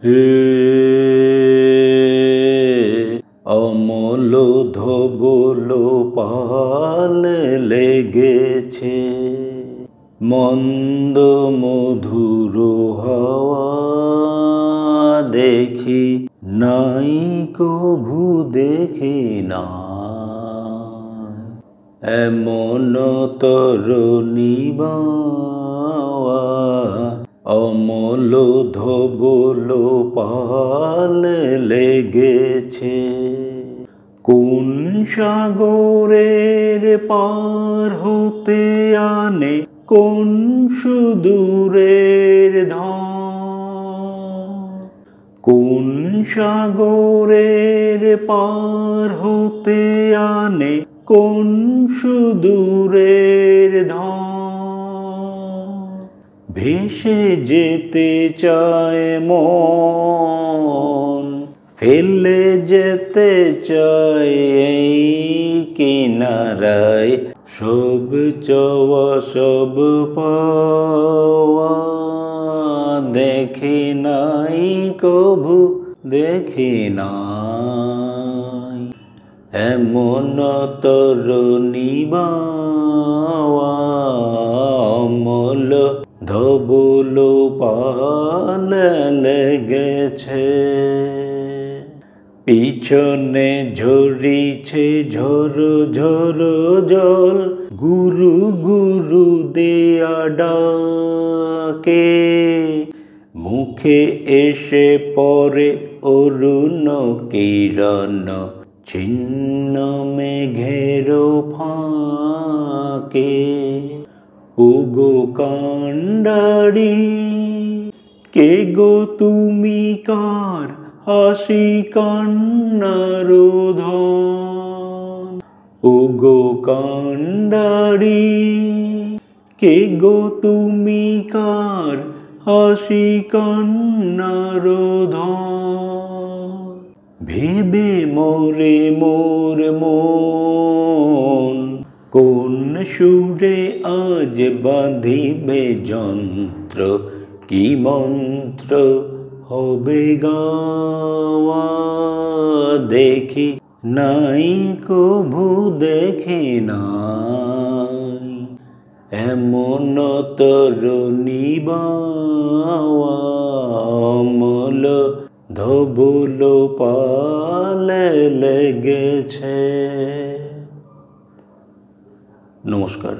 হে অমল ধবল পালে লেগেছে মন্দ মধুর হাওয়া দেখি নাই কভু দেখি না এমন তরুণী বাওয়া অমল ধবল পালে লেগেছে কোন সাগরের পার হতে আনে কোন সুদূরের ধন কোন সাগরের পার হতে আনে কোন সুদূরের ধন ভেসে যেতে চায় মন ফেলে যেতে চায় এই কিনারায় সব চাওয়া সব পাওয়া দেখি নাই কভু দেখি নাই এমন তরুণী বাওয়া অমল ধবল পালে লেগেছে পিছনে ঝরিছে ঝরো ঝরো জল গুরু গুরু দেয়া ডাকে মুখে এসে পড়ে অরুণ কিরণ ছিন্ন মেঘের ফাঁকে ওগো কান্ডারি কে গো তুমি কার হাসি কান্নার ধন ওগো কান্ডারি কে গো তুমি কার হাসি কান্নার ধন ভেবে মোরে মোর মন কোন সুরে আজ বাঁধিবে যন্ত্র কি মন্ত্র হবে গাওয়া দেখি নাই কভু দেখি নাই এমন তরুণী বাওয়া অমল ধবল পালে লেগেছে। নমস্কার।